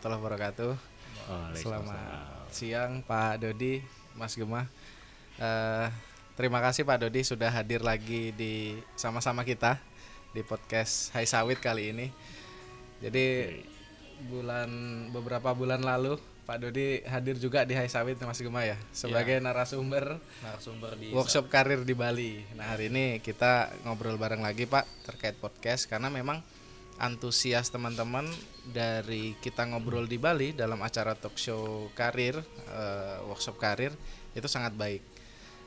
warahmatullahi wabarakatuh. Selamat siang Pak Dodi, Mas Gemah. Terima kasih Pak Dodi sudah hadir lagi di sama-sama kita di podcast Hai Sawit kali ini. Jadi beberapa bulan lalu Pak Dodi hadir juga di Hai Sawit Mas Gemah ya, sebagai narasumber di workshop karir di Bali. Nah, hari ini kita ngobrol bareng lagi Pak terkait podcast, karena memang antusias teman-teman dari kita ngobrol di Bali dalam acara talk show karir, workshop karir itu sangat baik.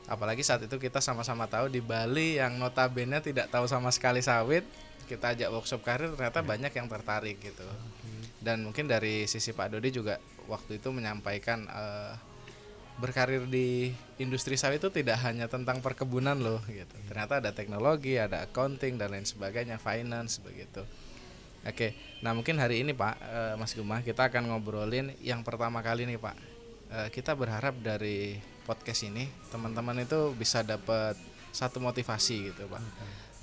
Apalagi saat itu kita sama-sama tahu di Bali yang notabene tidak tahu sama sekali sawit, kita ajak workshop karir, ternyata banyak yang tertarik gitu. Dan mungkin dari sisi Pak Dodi juga waktu itu menyampaikan berkarir di industri sawit itu tidak hanya tentang perkebunan loh gitu. Ternyata ada teknologi, ada accounting dan lain sebagainya, finance begitu. Oke, nah mungkin hari ini Pak, Mas Gemah, kita akan ngobrolin yang pertama kali nih Pak. Kita berharap dari podcast ini teman-teman itu bisa dapat satu motivasi gitu Pak.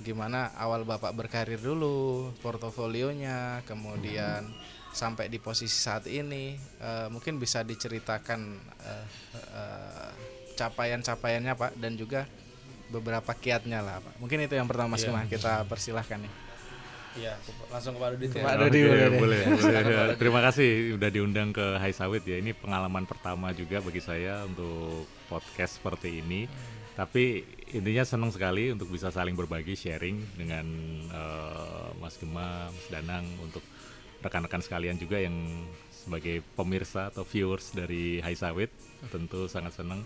Gimana awal Bapak berkarir dulu, portofolionya, kemudian sampai di posisi saat ini, mungkin bisa diceritakan capaian-capaiannya Pak, dan juga beberapa kiatnya lah Pak. Mungkin itu yang pertama Mas Gemah, kita persilahkan nih. Iya, langsung ke Pak Dodi. Pak Dodi boleh. Terima kasih udah diundang ke Hai Sawit ya. Ini pengalaman pertama juga bagi saya untuk podcast seperti ini. Tapi intinya senang sekali untuk bisa saling berbagi, sharing dengan Mas Gemah, Mas Danang, untuk rekan-rekan sekalian juga yang sebagai pemirsa atau viewers dari Hai Sawit. Tentu sangat senang.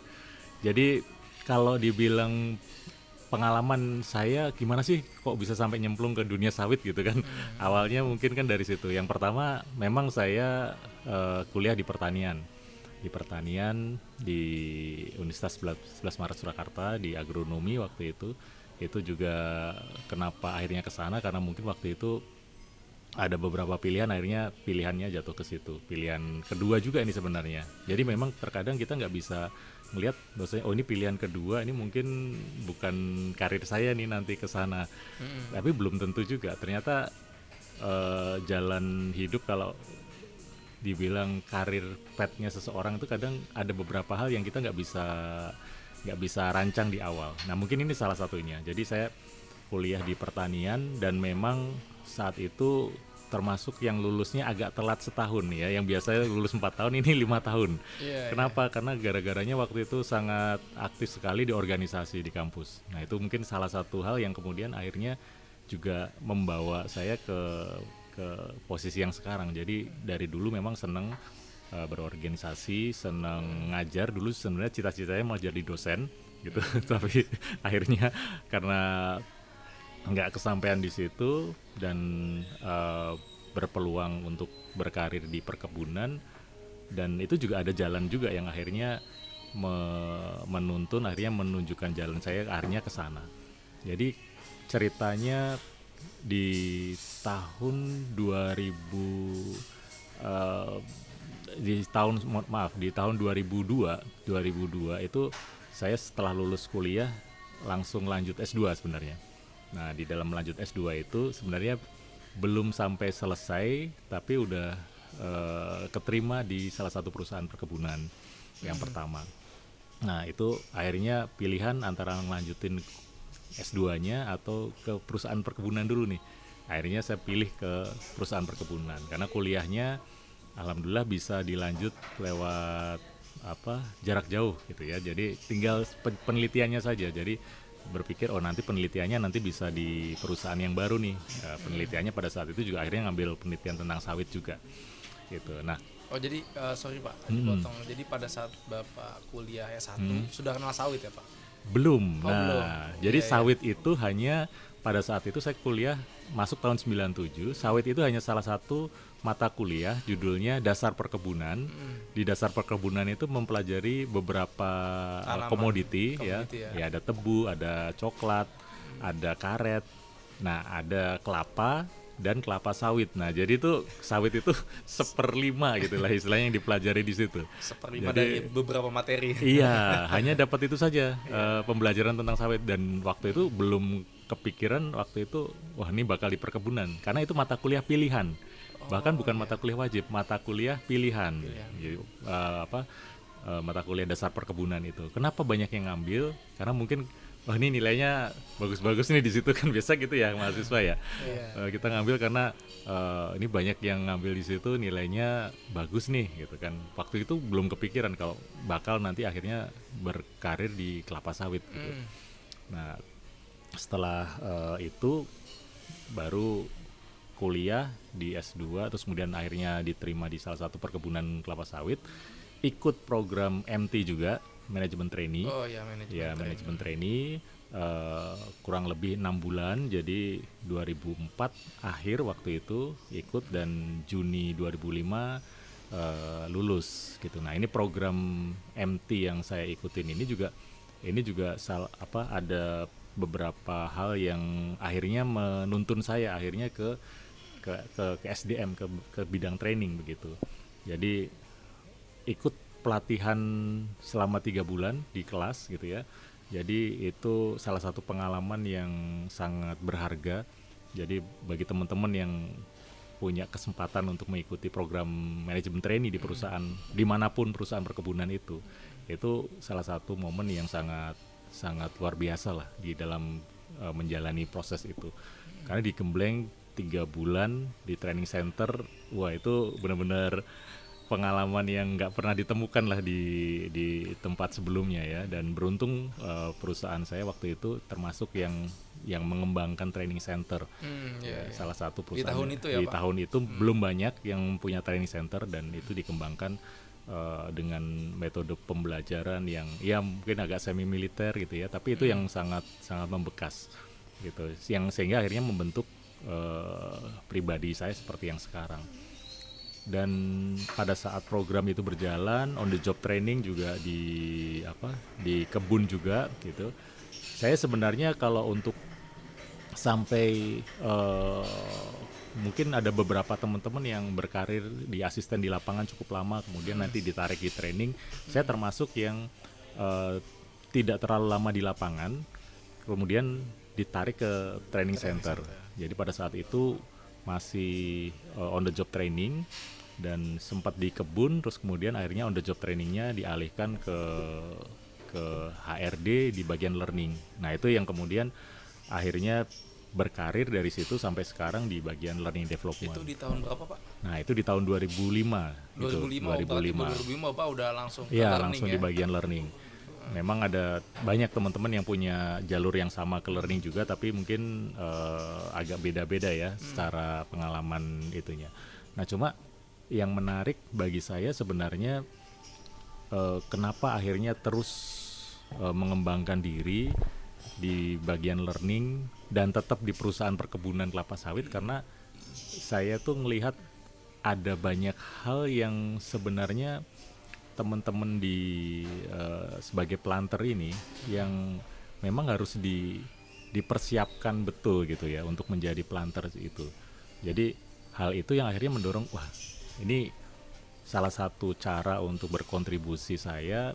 Jadi kalau dibilang pengalaman saya gimana sih kok bisa sampai nyemplung ke dunia sawit gitu kan. Awalnya mungkin kan dari situ. Yang pertama memang saya kuliah di pertanian di Universitas 11 Maret Surakarta di agronomi waktu itu. Itu juga kenapa akhirnya ke sana, karena mungkin waktu itu ada beberapa pilihan, akhirnya pilihannya jatuh ke situ. Pilihan kedua juga ini sebenarnya. Jadi memang terkadang kita nggak bisa melihat bahwasanya ini pilihan kedua, ini mungkin bukan karir saya nih nanti ke sana. Tapi belum tentu juga. Ternyata jalan hidup, kalau dibilang karir path-nya seseorang itu kadang ada beberapa hal yang kita nggak bisa rancang di awal. Nah, mungkin ini salah satunya. Jadi saya kuliah di pertanian dan memang saat itu termasuk yang lulusnya agak telat setahun ya, yang biasanya lulus 4 tahun, ini 5 tahun. Kenapa? Karena gara-garanya waktu itu sangat aktif sekali di organisasi di kampus. Nah, itu mungkin salah satu hal yang kemudian akhirnya juga membawa saya ke posisi yang sekarang. Jadi dari dulu memang senang berorganisasi, senang ngajar. Dulu sebenarnya cita-citanya mau jadi dosen gitu. Tapi akhirnya karena nggak kesampaian di situ dan berpeluang untuk berkarir di perkebunan, dan itu juga ada jalan juga yang akhirnya akhirnya menunjukkan jalan saya akhirnya ke sana. Jadi ceritanya di tahun 2002 itu saya setelah lulus kuliah langsung lanjut S2 sebenarnya. Nah, di dalam lanjut S2 itu sebenarnya belum sampai selesai, tapi udah keterima di salah satu perusahaan perkebunan yang pertama. Nah, itu akhirnya pilihan antara melanjutin S2-nya atau ke perusahaan perkebunan dulu nih. Akhirnya saya pilih ke perusahaan perkebunan karena kuliahnya alhamdulillah bisa dilanjut lewat jarak jauh gitu ya. Jadi tinggal penelitiannya saja. Jadi berpikir nanti penelitiannya nanti bisa di perusahaan yang baru nih. Penelitiannya pada saat itu juga akhirnya ngambil penelitian tentang sawit juga gitu. Nah, jadi sorry Pak, dipotong. Jadi pada saat Bapak kuliah S1 sudah kenal sawit ya Pak? Belum. Belum. Jadi sawit itu hanya pada saat itu saya kuliah masuk tahun 97, sawit itu hanya salah satu mata kuliah, judulnya Dasar Perkebunan. Di Dasar Perkebunan itu mempelajari beberapa komoditi ya. Ya, ada tebu, ada coklat, ada karet, nah ada kelapa dan kelapa sawit. Nah, jadi itu sawit itu 1/5 gitu lah istilahnya yang dipelajari di situ. 1/5 dari beberapa materi. Iya, hanya dapat itu saja pembelajaran tentang sawit, dan waktu itu belum kepikiran waktu itu wah ini bakal di perkebunan karena itu mata kuliah pilihan. Bahkan bukan mata kuliah wajib, mata kuliah pilihan. Jadi mata kuliah dasar perkebunan itu. Kenapa banyak yang ngambil? Karena mungkin ini nilainya bagus-bagus nih di situ kan, biasa gitu ya mahasiswa ya. Kita ngambil karena ini banyak yang ngambil di situ nilainya bagus nih gitu kan. Waktu itu belum kepikiran kalau bakal nanti akhirnya berkarir di kelapa sawit gitu. Nah, setelah itu baru kuliah di S2, terus kemudian akhirnya diterima di salah satu perkebunan kelapa sawit, ikut program MT juga, manajemen trainee. Manajemen trainee, kurang lebih 6 bulan, jadi 2004 akhir waktu itu ikut, dan Juni 2005 lulus gitu. Nah, ini program MT yang saya ikutin ini juga ada beberapa hal yang akhirnya menuntun saya akhirnya ke SDM, ke bidang training begitu. Jadi ikut pelatihan selama 3 bulan di kelas gitu ya. Jadi itu salah satu pengalaman yang sangat berharga. Jadi bagi teman-teman yang punya kesempatan untuk mengikuti program manajemen trainee di perusahaan, dimanapun perusahaan perkebunan itu salah satu momen yang sangat luar biasa lah di dalam menjalani proses itu. Karena digembleng 3 bulan di training center, wah itu benar-benar pengalaman yang nggak pernah ditemukan lah di tempat sebelumnya ya. Dan beruntung perusahaan saya waktu itu termasuk yang mengembangkan training center. Salah satu perusahaan di tahun itu belum banyak yang punya training center, dan itu dikembangkan dengan metode pembelajaran yang ya mungkin agak semi militer gitu ya, tapi itu yang sangat membekas gitu, yang sehingga akhirnya membentuk pribadi saya seperti yang sekarang. Dan pada saat program itu berjalan, on the job training juga di kebun juga gitu. Saya sebenarnya kalau untuk sampai mungkin ada beberapa teman-teman yang berkarir di asisten di lapangan cukup lama, kemudian nanti ditarik di training. Saya termasuk yang tidak terlalu lama di lapangan, kemudian ditarik ke training center. Jadi pada saat itu masih on the job training, dan sempat di kebun, terus kemudian akhirnya on the job trainingnya dialihkan ke HRD di bagian learning. Nah itu yang kemudian akhirnya berkarir dari situ sampai sekarang di bagian learning development. Itu di tahun berapa Pak? Nah itu di tahun 2005. 2005 Bapak udah langsung ke learning langsung di bagian learning. Memang ada banyak teman-teman yang punya jalur yang sama ke learning juga, tapi mungkin agak beda-beda ya secara pengalaman itunya. Nah cuma yang menarik bagi saya sebenarnya kenapa akhirnya terus mengembangkan diri di bagian learning dan tetap di perusahaan perkebunan kelapa sawit, karena saya tuh melihat ada banyak hal yang sebenarnya teman-teman di sebagai planter ini yang memang harus dipersiapkan betul gitu ya untuk menjadi planter itu. Jadi hal itu yang akhirnya mendorong, wah ini salah satu cara untuk berkontribusi saya,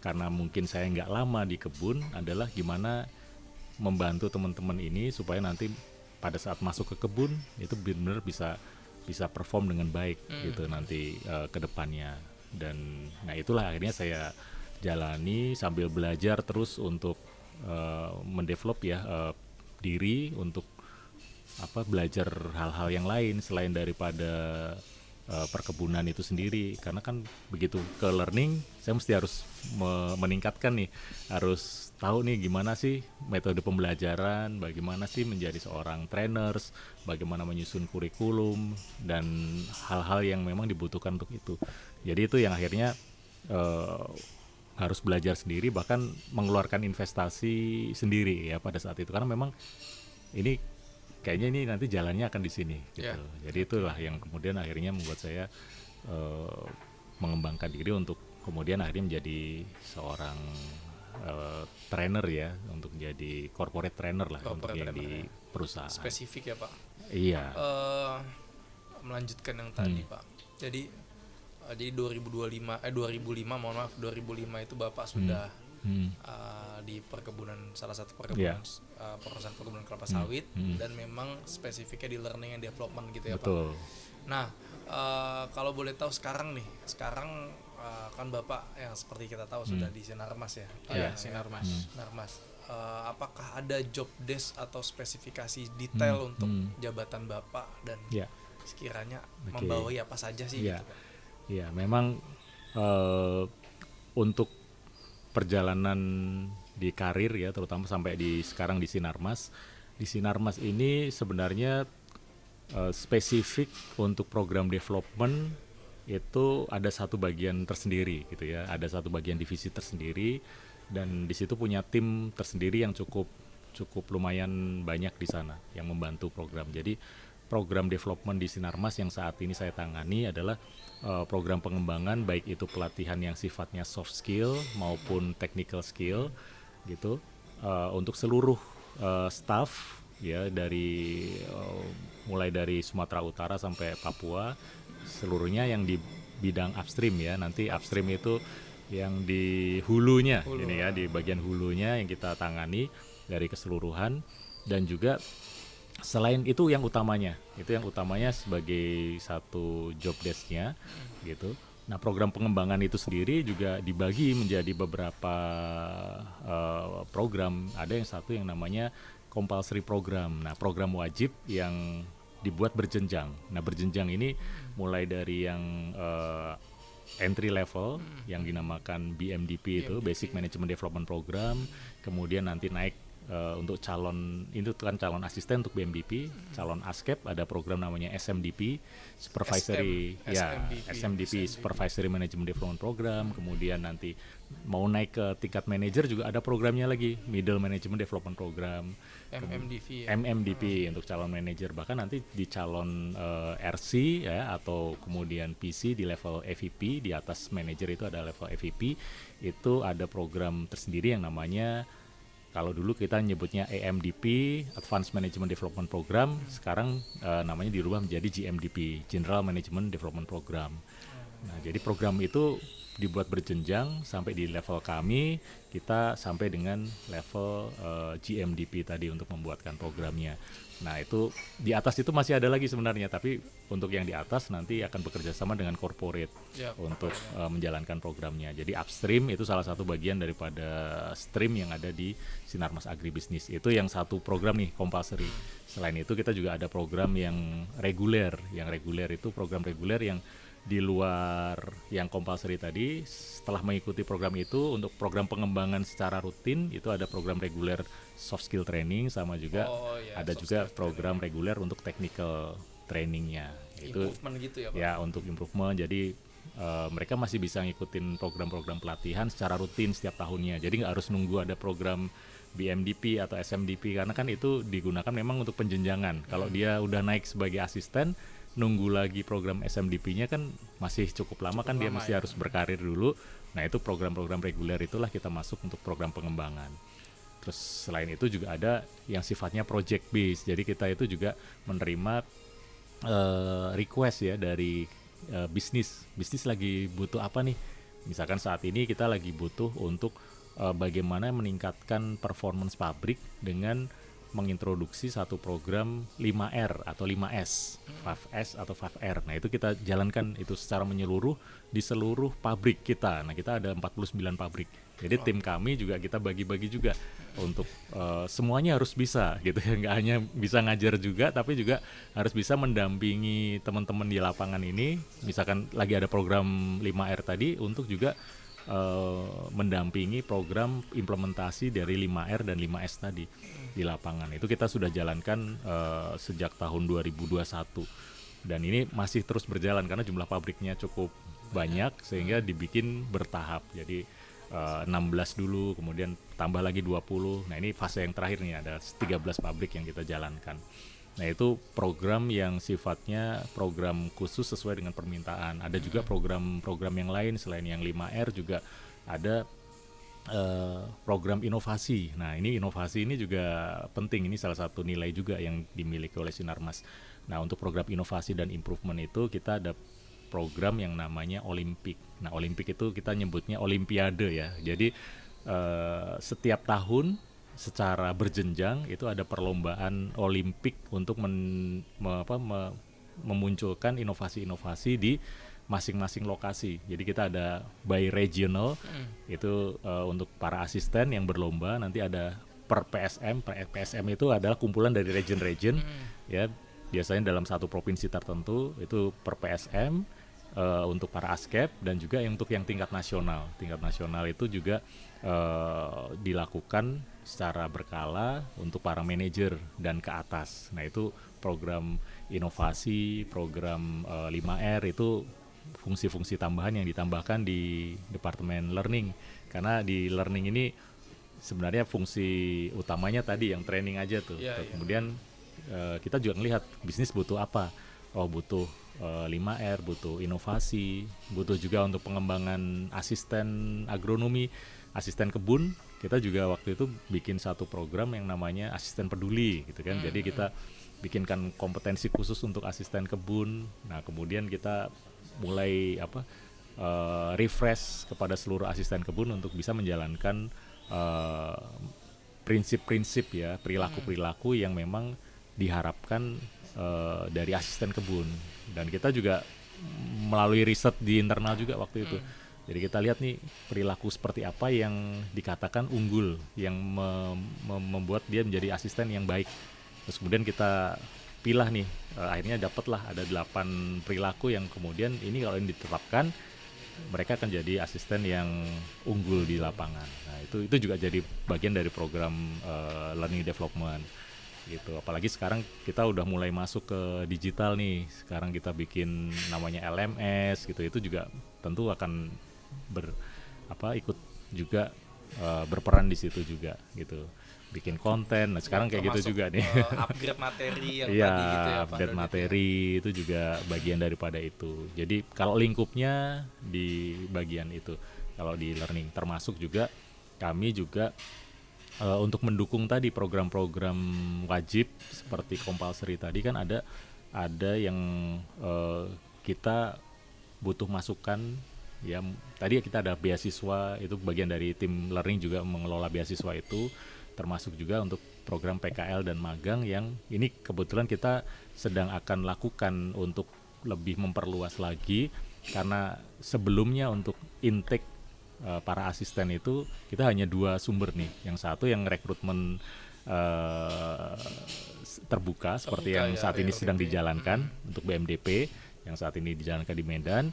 karena mungkin saya nggak lama di kebun, adalah gimana membantu teman-teman ini supaya nanti pada saat masuk ke kebun itu benar-benar bisa perform dengan baik gitu nanti ke depannya. Dan nah itulah akhirnya saya jalani sambil belajar terus untuk mendevelop diri untuk belajar hal-hal yang lain selain daripada perkebunan itu sendiri. Karena kan begitu ke learning saya mesti harus meningkatkan nih, harus tahu nih gimana sih metode pembelajaran, bagaimana sih menjadi seorang trainers, bagaimana menyusun kurikulum dan hal-hal yang memang dibutuhkan untuk itu. Jadi itu yang akhirnya harus belajar sendiri, bahkan mengeluarkan investasi sendiri ya pada saat itu, karena memang ini kayaknya ini nanti jalannya akan di sini gitu. Jadi itulah yang kemudian akhirnya membuat saya mengembangkan diri untuk kemudian akhirnya menjadi seorang trainer ya, untuk menjadi corporate trainer lah untuk yang di perusahaan. Spesifik ya Pak. Iya. Melanjutkan yang tadi Pak. Jadi 2005 itu Bapak sudah di perkebunan, salah satu perkebunan perusahaan perkebunan kelapa sawit, dan memang spesifiknya di learning and development gitu ya Betul. Pak. Nah, kalau boleh tahu sekarang kan Bapak yang seperti kita tahu sudah di Sinarmas ya. Iya, Sinarmas. Sinarmas. Apakah ada job desk atau spesifikasi detail untuk jabatan Bapak dan sekiranya membawahi apa saja sih gitu Pak? Iya, memang untuk perjalanan di karir ya, terutama sampai sekarang di Sinarmas. Di Sinarmas ini sebenarnya spesifik untuk program development itu ada satu bagian tersendiri gitu ya, ada satu bagian divisi tersendiri, dan di situ punya tim tersendiri yang cukup lumayan banyak di sana yang membantu program. Jadi program development di Sinarmas yang saat ini saya tangani adalah program pengembangan, baik itu pelatihan yang sifatnya soft skill maupun technical skill gitu, untuk seluruh staff ya, dari mulai dari Sumatera Utara sampai Papua, seluruhnya yang di bidang upstream ya. Nanti upstream itu yang di hulunya ini ya, di bagian hulunya yang kita tangani dari keseluruhan. Dan juga selain itu yang utamanya sebagai satu job desk-nya gitu. Nah, program pengembangan itu sendiri juga dibagi menjadi beberapa program. Ada yang satu yang namanya compulsory program. Nah, program wajib yang dibuat berjenjang. Nah, berjenjang ini mulai dari yang entry level yang dinamakan BMDP itu, Basic Management Development Program, kemudian nanti naik untuk calon, itu kan calon asisten untuk BMDP, calon ASCAP ada program namanya SMDP, SMDP Supervisory Management Development Program, kemudian nanti mau naik ke tingkat manager juga ada programnya lagi, Middle Management Development Program, MMDP untuk calon manager, bahkan nanti di calon RC ya, atau kemudian PC di level EVP, di atas manager itu ada level EVP, itu ada program tersendiri yang namanya, kalau dulu kita nyebutnya AMDP, Advanced Management Development Program, sekarang namanya dirubah menjadi GMDP, General Management Development Program. Nah, jadi program itu dibuat berjenjang sampai di level kami, kita sampai dengan level GMDP tadi untuk membuatkan programnya. Nah, itu di atas itu masih ada lagi sebenarnya, tapi untuk yang di atas nanti akan bekerja sama dengan corporate untuk menjalankan programnya. Jadi upstream itu salah satu bagian daripada stream yang ada di Sinarmas Agribisnis. Itu yang satu program nih, compulsory. Selain itu kita juga ada program yang reguler. Yang reguler itu program reguler yang di luar yang compulsory tadi. Setelah mengikuti program itu, untuk program pengembangan secara rutin itu ada program reguler soft skill training, sama juga ada juga program reguler untuk technical trainingnya. Itu improvement gitu ya Pak? Ya, untuk improvement. Jadi mereka masih bisa ngikutin program-program pelatihan secara rutin setiap tahunnya. Jadi nggak harus nunggu ada program BMDP atau SMDP, karena kan itu digunakan memang untuk penjenjangan. Kalau dia udah naik sebagai asisten, nunggu lagi program SMDP-nya kan masih cukup lama, dia mesti harus berkarir dulu. Nah, itu program-program reguler itulah kita masuk untuk program pengembangan. Terus selain itu juga ada yang sifatnya project based. Jadi kita itu juga menerima request ya dari bisnis lagi butuh apa nih. Misalkan saat ini kita lagi butuh untuk bagaimana meningkatkan performance pabrik dengan mengintroduksi satu program 5R atau 5S, 5S atau 5R. Nah, itu kita jalankan itu secara menyeluruh di seluruh pabrik kita. Nah, kita ada 49 pabrik. Jadi tim kami juga kita bagi-bagi juga untuk semuanya harus bisa gitu ya. Nggak hanya bisa ngajar juga, tapi juga harus bisa mendampingi teman-teman di lapangan ini. Misalkan lagi ada program 5R tadi, untuk juga mendampingi program implementasi dari 5R dan 5S tadi di lapangan. Itu kita sudah jalankan sejak tahun 2021, dan ini masih terus berjalan karena jumlah pabriknya cukup banyak sehingga dibikin bertahap. Jadi 16 dulu, kemudian tambah lagi 20. Nah, ini fase yang terakhir nih, ada 13 pabrik yang kita jalankan. Nah, itu program yang sifatnya program khusus sesuai dengan permintaan. Ada juga program-program yang lain selain yang 5R, juga ada program inovasi. Nah, ini inovasi ini juga penting. Ini salah satu nilai juga yang dimiliki oleh Sinarmas. Nah, untuk program inovasi dan improvement itu kita ada program yang namanya Olimpik. Nah, Olimpik itu kita nyebutnya Olimpiade ya. Jadi setiap tahun secara berjenjang itu ada perlombaan Olimpik untuk memunculkan inovasi-inovasi di masing-masing lokasi. Jadi kita ada by regional, itu untuk para asisten yang berlomba, nanti ada per PSM. PSM itu adalah kumpulan dari region-region, ya biasanya dalam satu provinsi tertentu, itu per PSM untuk para askep, dan juga untuk yang tingkat nasional. Tingkat nasional itu juga dilakukan secara berkala untuk para manajer dan ke atas. Nah itu program inovasi, program 5R itu fungsi-fungsi tambahan yang ditambahkan di Departemen Learning. Karena di learning ini sebenarnya fungsi utamanya tadi yang training aja tuh. Kemudian kita juga melihat bisnis butuh apa. Oh butuh 5R, butuh inovasi, butuh juga untuk pengembangan asisten agronomi, asisten kebun. Kita juga waktu itu bikin satu program yang namanya asisten peduli gitu kan. Jadi kita bikinkan kompetensi khusus untuk asisten kebun. Nah kemudian kita mulai refresh kepada seluruh asisten kebun untuk bisa menjalankan prinsip-prinsip ya, perilaku-perilaku yang memang diharapkan dari asisten kebun. Dan kita juga melalui riset di internal juga waktu itu. Jadi kita lihat nih perilaku seperti apa yang dikatakan unggul, yang membuat dia menjadi asisten yang baik. Terus kemudian kita pilah nih, akhirnya dapatlah ada 8 perilaku yang kemudian ini kalau ini ditetapkan, mereka akan jadi asisten yang unggul di lapangan. Nah itu juga jadi bagian dari program learning development gitu. Apalagi sekarang kita udah mulai masuk ke digital nih. Sekarang kita bikin namanya LMS gitu. Itu juga tentu akan ikut juga berperan di situ juga gitu. Bikin konten. Nah, sekarang kayak gitu juga nih. Upgrade materi yang tadi gitu ya, upgrade materi itu juga bagian daripada itu. Jadi kalau lingkupnya di bagian itu. Kalau di learning termasuk juga kami juga untuk mendukung tadi program-program wajib seperti compulsory tadi kan ada yang kita butuh masukan ya. Tadi kita ada beasiswa, itu bagian dari tim learning juga mengelola beasiswa itu, termasuk juga untuk program PKL dan magang yang ini kebetulan kita sedang akan lakukan untuk lebih memperluas lagi, karena sebelumnya untuk intake para asisten itu kita hanya 2 sumber nih. Yang satu yang rekrutmen terbuka seperti yang saat ini sedang dijalankan untuk BMDP, yang saat ini dijalankan di Medan,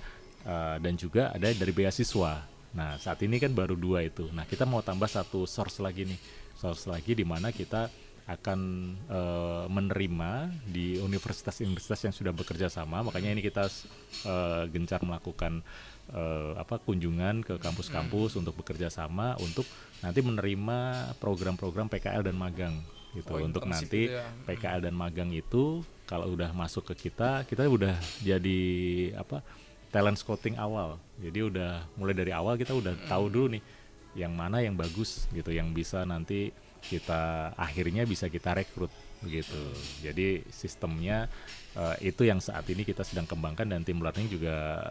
dan juga ada dari beasiswa. Nah saat ini kan baru 2 itu. Nah kita mau tambah satu source lagi nih, di mana kita akan menerima di universitas-universitas yang sudah bekerja sama. Makanya ini kita gencar melakukan kunjungan ke kampus-kampus untuk bekerja sama untuk nanti menerima program-program PKL dan magang gitu. Untuk nanti PKL dan magang itu kalau udah masuk ke kita udah jadi talent scouting awal. Jadi udah mulai dari awal kita udah tahu dulu nih yang mana yang bagus gitu, yang bisa nanti kita akhirnya bisa kita rekrut begitu. Jadi sistemnya itu yang saat ini kita sedang kembangkan, dan tim learning juga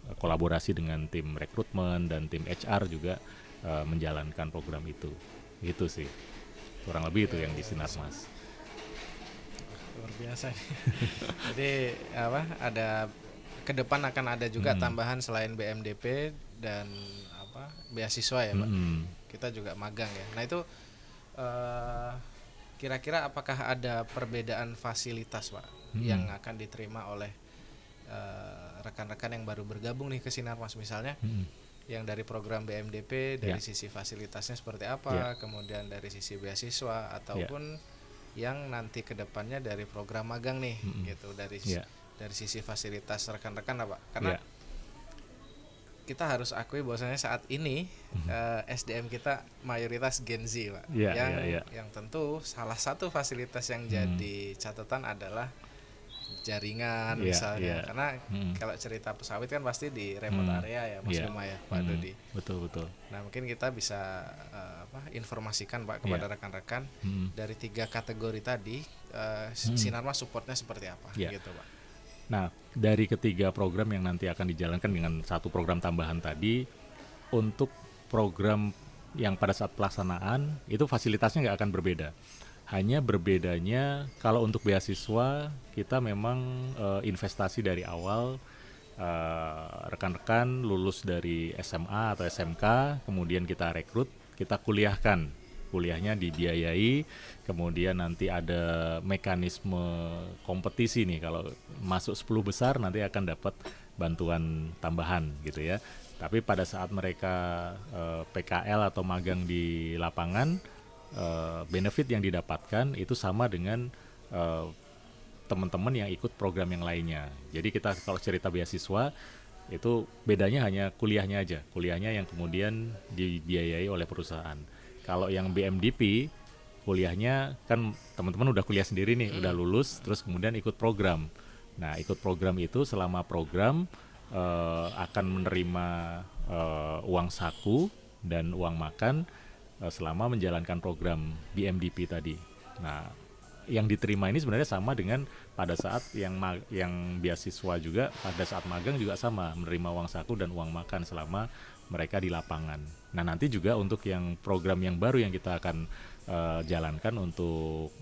kolaborasi dengan tim rekrutmen dan tim HR juga menjalankan program itu. Gitu sih. Kurang lebih itu yang di Sinarmas. Luar biasa. Jadi ada ke depan akan ada juga tambahan selain BMDP dan beasiswa ya, Pak. Kita juga magang ya. Nah, itu kira-kira apakah ada perbedaan fasilitas, Pak, yang akan diterima oleh rekan-rekan yang baru bergabung nih ke Sinarmas, misalnya yang dari program BMDP dari sisi fasilitasnya seperti apa, kemudian dari sisi beasiswa ataupun yang nanti kedepannya dari program magang nih, gitu, dari sisi fasilitas rekan-rekan apa? Karena kita harus akui bahwasanya saat ini SDM kita mayoritas Gen Z, Pak. Yang tentu salah satu fasilitas yang jadi catatan adalah jaringan misalnya. Karena kalau cerita pesawat kan pasti di remote area ya, Mas Gema ya, Pak Dodi. Betul. Nah, mungkin kita bisa informasikan, Pak, kepada rekan-rekan dari 3 kategori tadi, Sinarmas supportnya seperti apa gitu, Pak. Nah, dari ketiga program yang nanti akan dijalankan dengan satu program tambahan tadi, untuk program yang pada saat pelaksanaan itu fasilitasnya nggak akan berbeda. Hanya berbedanya kalau untuk beasiswa kita memang investasi dari awal, rekan-rekan lulus dari SMA atau SMK, kemudian kita rekrut, kita kuliahkan, kuliahnya dibiayai, kemudian nanti ada mekanisme kompetisi nih, kalau masuk 10 besar nanti akan dapat bantuan tambahan gitu ya. Tapi pada saat mereka PKL atau magang di lapangan, benefit yang didapatkan itu sama dengan teman-teman yang ikut program yang lainnya. Jadi kita kalau cerita beasiswa itu bedanya hanya kuliahnya aja, kuliahnya yang kemudian dibiayai oleh perusahaan. Kalau yang BMDP kuliahnya kan teman-teman udah kuliah sendiri nih, udah lulus, terus kemudian ikut program. Nah ikut program itu selama program akan menerima uang saku dan uang makan selama menjalankan program BMDP tadi. Nah, yang diterima ini sebenarnya sama dengan pada saat yang beasiswa juga, pada saat magang juga sama, menerima uang saku dan uang makan selama mereka di lapangan. Nah, nanti juga untuk yang program yang baru yang kita akan jalankan untuk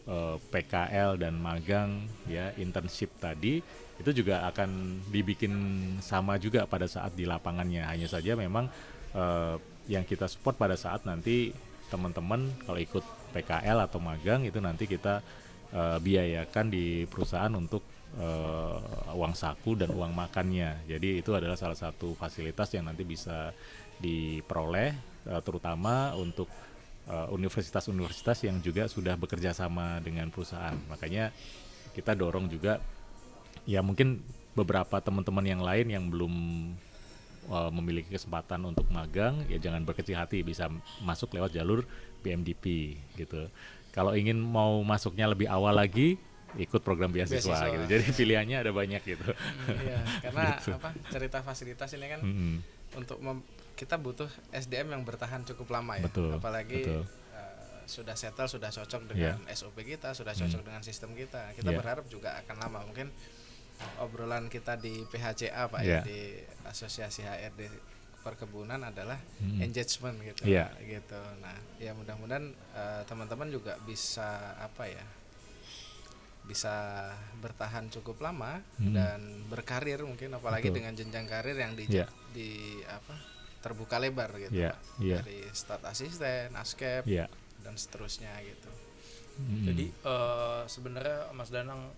PKL dan magang ya, internship tadi, itu juga akan dibikin sama juga pada saat di lapangannya. Hanya saja memang yang kita support pada saat nanti teman-teman kalau ikut PKL atau magang itu nanti kita biayakan di perusahaan untuk uang saku dan uang makannya. Jadi itu adalah salah satu fasilitas yang nanti bisa diperoleh terutama untuk universitas-universitas yang juga sudah bekerja sama dengan perusahaan. Makanya kita dorong juga ya mungkin beberapa teman-teman yang lain yang belum memiliki kesempatan untuk magang, ya jangan berkecil hati, bisa masuk lewat jalur BMDP gitu. Kalau ingin mau masuknya lebih awal lagi, ikut program beasiswa gitu. Jadi pilihannya ada banyak gitu. Iya, karena gitu. Cerita fasilitas ini kan untuk kita butuh SDM yang bertahan cukup lama ya. Betul, apalagi sudah settle, sudah cocok dengan SOP kita, sudah cocok dengan sistem kita. Kita berharap juga akan lama. Mungkin obrolan kita di PHCA Pak ya, di Asosiasi HRD Perkebunan adalah engagement gitu. Gitu. Nah, ya mudah-mudahan teman-teman juga bisa bisa bertahan cukup lama dan berkarir mungkin, apalagi dengan jenjang karir yang terbuka lebar gitu Pak. Dari start asisten, askep dan seterusnya gitu. Jadi sebenarnya Mas Danang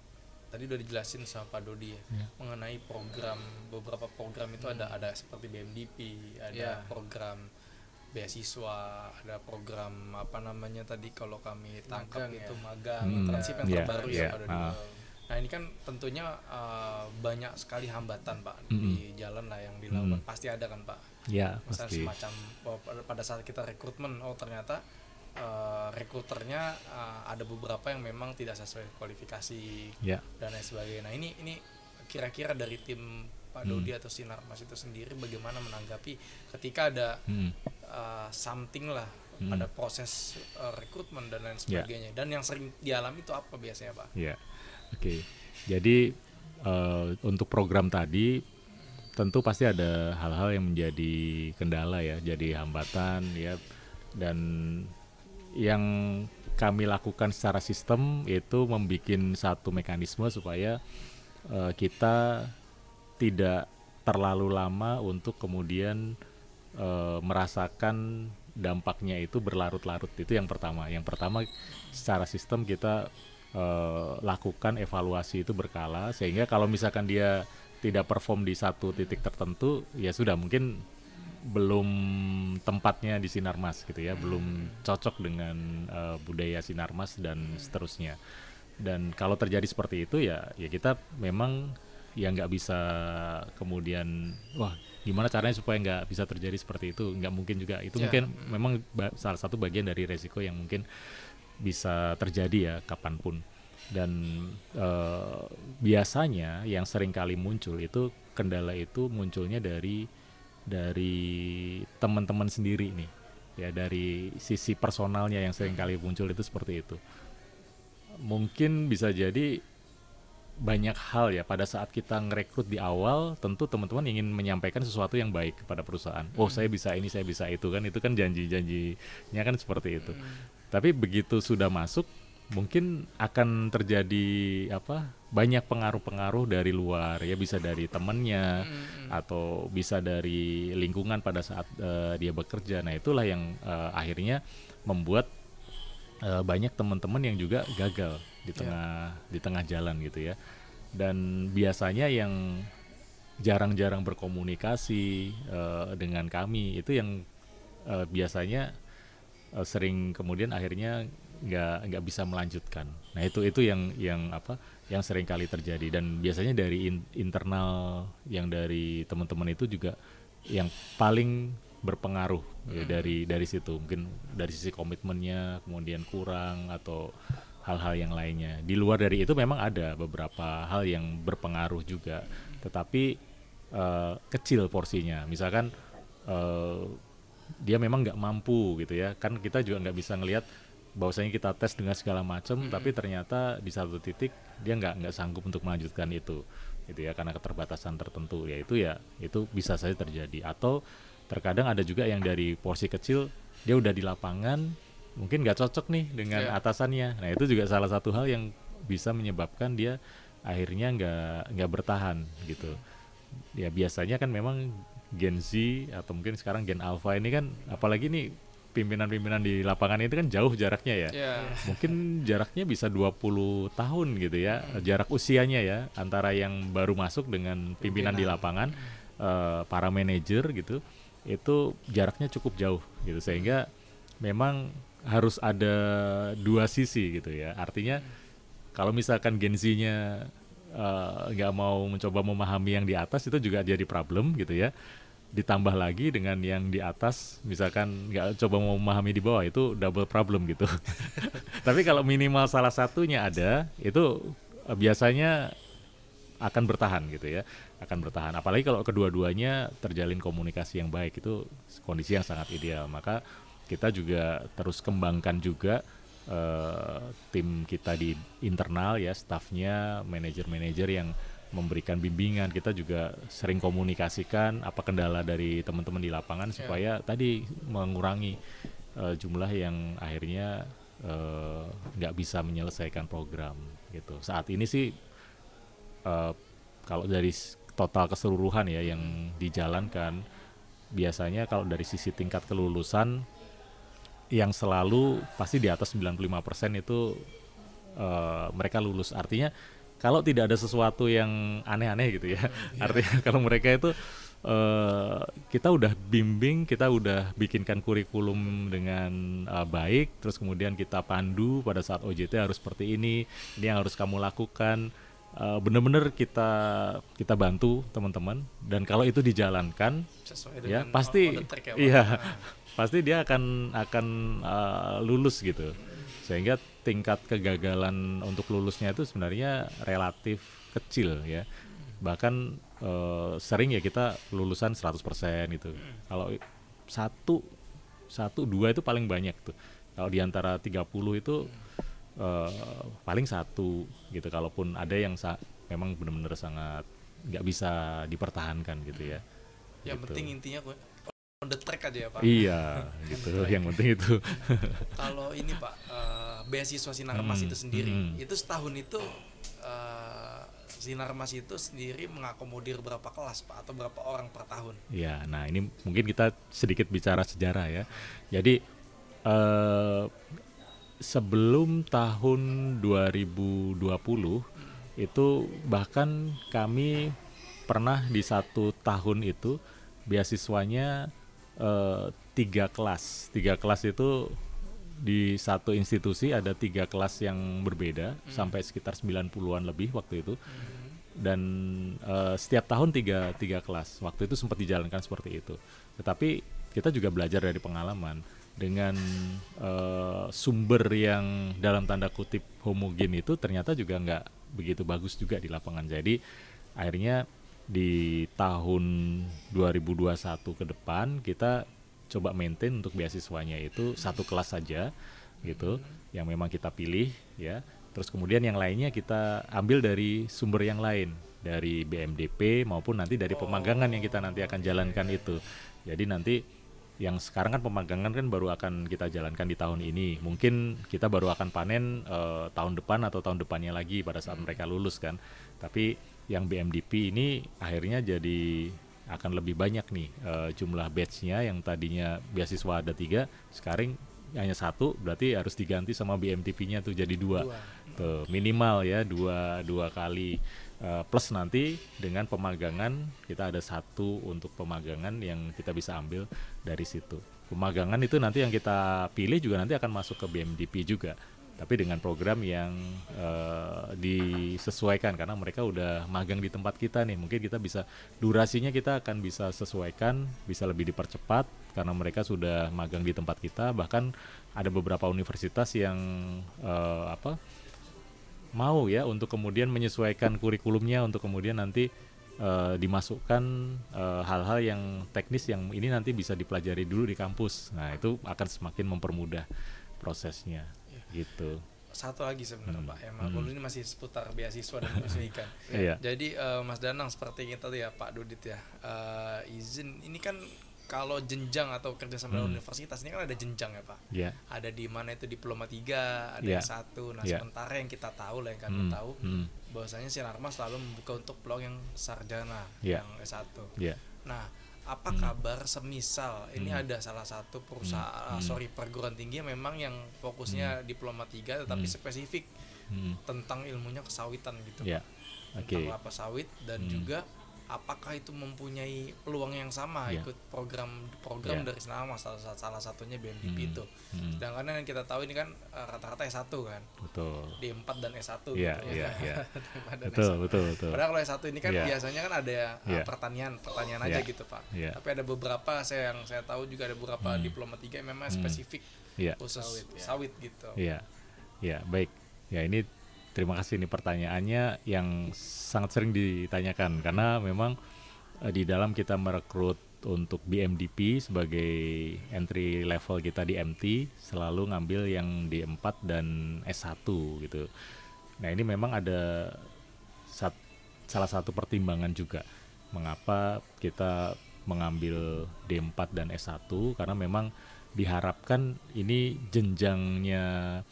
tadi udah dijelasin sama Pak Dodi ya, mengenai beberapa program itu ada seperti BMDP, ada program beasiswa, ada program tadi kalau kami tangkap itu magang, internship yang terbaru ya Pak Dodi. Nah ini kan tentunya banyak sekali hambatan Pak di jalan lah yang dilakukan, pasti ada kan Pak? Ya, misalnya semacam pada saat kita rekrutmen, ternyata rekruternya ada beberapa yang memang tidak sesuai kualifikasi dan lain sebagainya. Nah ini kira-kira dari tim Pak Dodi atau Sinarmas itu sendiri bagaimana menanggapi ketika ada something lah pada proses rekrutmen dan lain sebagainya, dan yang sering dialami itu apa biasanya Pak? Oke. Jadi untuk program tadi tentu pasti ada hal-hal yang menjadi kendala ya, jadi hambatan ya, dan yang kami lakukan secara sistem itu membuat satu mekanisme supaya kita tidak terlalu lama untuk kemudian merasakan dampaknya itu berlarut-larut. Itu yang pertama. Yang pertama secara sistem kita lakukan evaluasi itu berkala, sehingga kalau misalkan dia tidak perform di satu titik tertentu, ya sudah mungkin belum tempatnya di Sinarmas gitu ya, belum cocok dengan budaya Sinarmas dan seterusnya. Dan kalau terjadi seperti itu ya kita memang ya nggak bisa kemudian gimana caranya supaya nggak bisa terjadi seperti itu, nggak mungkin juga. Itu mungkin memang salah satu bagian dari resiko yang mungkin bisa terjadi ya kapanpun. Dan biasanya yang sering kali muncul itu kendala itu munculnya dari teman-teman sendiri nih ya, dari sisi personalnya yang sering kali muncul itu seperti itu. Mungkin bisa jadi banyak hal ya, pada saat kita ngerekrut di awal tentu teman-teman ingin menyampaikan sesuatu yang baik kepada perusahaan. Saya bisa ini, saya bisa itu kan janji-janjinya kan seperti itu. Tapi begitu sudah masuk mungkin akan terjadi banyak pengaruh-pengaruh dari luar ya, bisa dari temannya atau bisa dari lingkungan pada saat dia bekerja. Nah itulah yang akhirnya membuat banyak teman-teman yang juga gagal di tengah jalan gitu ya. Dan biasanya yang jarang-jarang berkomunikasi dengan kami itu yang biasanya sering kemudian akhirnya nggak bisa melanjutkan. Nah itu yang sering kali terjadi, dan biasanya dari internal yang dari teman-teman itu juga yang paling berpengaruh ya, dari situ mungkin dari sisi komitmennya kemudian kurang atau hal-hal yang lainnya. Di luar dari itu memang ada beberapa hal yang berpengaruh juga, tetapi kecil porsinya. Misalkan dia memang nggak mampu gitu ya, kan kita juga nggak bisa ngelihat bahwasanya kita tes dengan segala macam tapi ternyata di satu titik dia nggak sanggup untuk melanjutkan itu gitu ya, karena keterbatasan tertentu ya, itu bisa saja terjadi. Atau terkadang ada juga yang dari porsi kecil dia udah di lapangan mungkin nggak cocok nih dengan atasannya. Nah itu juga salah satu hal yang bisa menyebabkan dia akhirnya nggak bertahan gitu ya. Biasanya kan memang Gen Z atau mungkin sekarang Gen Alpha ini kan, apalagi nih pimpinan-pimpinan di lapangan itu kan jauh jaraknya ya. Mungkin jaraknya bisa 20 tahun gitu ya, jarak usianya ya, antara yang baru masuk dengan pimpinan di lapangan, para manajer gitu, itu jaraknya cukup jauh gitu, sehingga memang harus ada dua sisi gitu ya. Artinya kalau misalkan Gen Z-nya nggak mau mencoba memahami yang di atas, itu juga jadi problem gitu ya. Ditambah lagi dengan yang di atas misalkan nggak coba mau memahami di bawah, itu double problem gitu. Tapi kalau minimal salah satunya ada, itu biasanya akan bertahan gitu ya, akan bertahan. Apalagi kalau kedua-duanya terjalin komunikasi yang baik, itu kondisi yang sangat ideal. Maka kita juga terus kembangkan juga tim kita di internal ya, staffnya, manajer-manajer yang memberikan bimbingan. Kita juga sering komunikasikan apa kendala dari teman-teman di lapangan supaya tadi mengurangi jumlah yang akhirnya nggak bisa menyelesaikan program gitu. Saat ini sih kalau dari total keseluruhan ya yang dijalankan, biasanya kalau dari sisi tingkat kelulusan yang selalu pasti di atas 95% itu mereka lulus. Artinya kalau tidak ada sesuatu yang aneh-aneh gitu ya, artinya kalau mereka itu kita udah bimbing, kita udah bikinkan kurikulum dengan baik, terus kemudian kita pandu pada saat OJT harus seperti ini yang harus kamu lakukan, benar-benar kita bantu teman-teman, dan kalau itu dijalankan ya pasti pasti dia akan lulus gitu. Sehingga tingkat kegagalan untuk lulusnya itu sebenarnya relatif kecil ya. Bahkan sering ya kita lulusan 100% gitu. Kalau 1, 2 itu paling banyak tuh. Kalau di antara 30 itu paling 1 gitu. Kalaupun ada yang memang benar-benar sangat nggak bisa dipertahankan gitu ya. Yang gitu. penting intinya on the track aja ya Pak. Iya gitu, yang penting itu. Kalau ini Pak, beasiswa Sinarmas itu sendiri, itu setahun itu Sinarmas itu sendiri mengakomodir berapa kelas Pak, atau berapa orang per tahun? Ya, nah ini mungkin kita sedikit bicara sejarah ya. Jadi sebelum tahun 2020 itu bahkan kami pernah di 1 tahun itu beasiswanya 3 kelas. 3 kelas itu di satu institusi ada 3 kelas yang berbeda, sampai sekitar 90-an lebih waktu itu. Dan setiap tahun 3 kelas. Waktu itu sempat dijalankan seperti itu. Tetapi kita juga belajar dari pengalaman dengan sumber yang dalam tanda kutip homogen itu ternyata juga nggak begitu bagus juga di lapangan. Jadi akhirnya di tahun 2021 ke depan kita coba maintain untuk beasiswanya itu 1 kelas saja gitu, yang memang kita pilih ya. Terus kemudian yang lainnya kita ambil dari sumber yang lain, dari BMDP maupun nanti dari pemagangan yang kita nanti akan jalankan itu. Jadi nanti Yang sekarang kan pemagangan kan baru akan kita jalankan di tahun ini. Mungkin kita baru akan panen tahun depan atau tahun depannya lagi pada saat mereka lulus kan. Tapi yang BMDP ini akhirnya jadi akan lebih banyak nih jumlah batch-nya, yang tadinya beasiswa ada 3, sekarang hanya 1, berarti harus diganti sama BMDP-nya tuh jadi 2. Tuh, minimal ya 2 kali. Plus nanti dengan pemagangan kita ada 1 untuk pemagangan yang kita bisa ambil dari situ. Pemagangan itu nanti yang kita pilih juga nanti akan masuk ke BMDP juga, tapi dengan program yang disesuaikan karena mereka udah magang di tempat kita nih. Mungkin kita bisa durasinya kita akan bisa sesuaikan, bisa lebih dipercepat karena mereka sudah magang di tempat kita. Bahkan ada beberapa universitas yang mau ya untuk kemudian menyesuaikan kurikulumnya untuk kemudian nanti dimasukkan hal-hal yang teknis yang ini nanti bisa dipelajari dulu di kampus. Nah itu akan semakin mempermudah prosesnya gitu. Satu lagi sebenarnya Pak, emang dulu ini masih seputar beasiswa dan pendidikan. Jadi Mas Danang seperti kita tuh ya Pak Dodit ya, izin ini kan kalau jenjang atau kerjasama dengan universitas ini kan ada jenjang ya Pak. Ada di mana itu diploma 3, ada yang 1. Nah sementara yang kita tahu lah, yang kami tahu bahwasanya Sinarmas selalu membuka untuk peluang yang sarjana, yang S1. Nah apa kabar semisal ini ada salah satu perusahaan perguruan tinggi yang memang yang fokusnya diploma 3 tetapi spesifik tentang ilmunya kesawitan gitu Pak. Tentang kelapa sawit dan juga apakah itu mempunyai peluang yang sama ikut program dari Sinarmas, salah satunya BMDP itu. Sedangkan yang kita tahu ini kan rata-rata S1 kan. Betul. D4 dan S1 gitu ya. Betul. Padahal kalau S1 ini kan biasanya kan ada pertanian aja gitu Pak. Tapi ada beberapa yang saya tahu juga ada beberapa diploma 3 yang memang spesifik khusus sawit gitu. Iya, baik. Ya ini terima kasih, nih pertanyaannya yang sangat sering ditanyakan karena memang di dalam kita merekrut untuk BMDP sebagai entry level kita di MT selalu ngambil yang D4 dan S1 gitu. Nah ini memang ada salah satu pertimbangan juga mengapa kita mengambil D4 dan S1 karena memang diharapkan ini jenjangnya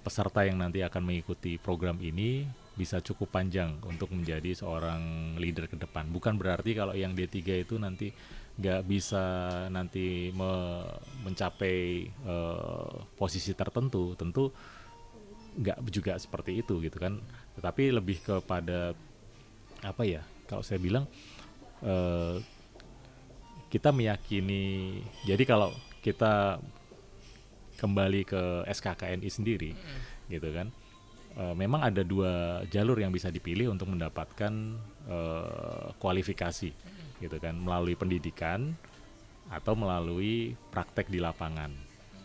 peserta yang nanti akan mengikuti program ini bisa cukup panjang untuk menjadi seorang leader ke depan. Bukan berarti kalau yang D3 itu nanti nggak bisa nanti mencapai posisi tertentu, tentu nggak juga seperti itu gitu kan. Tetapi lebih kepada apa ya? Kalau saya bilang kita meyakini. Jadi kalau kita kembali ke SKKNI sendiri, gitu kan. Memang ada 2 jalur yang bisa dipilih untuk mendapatkan kualifikasi, gitu kan, melalui pendidikan atau melalui praktek di lapangan,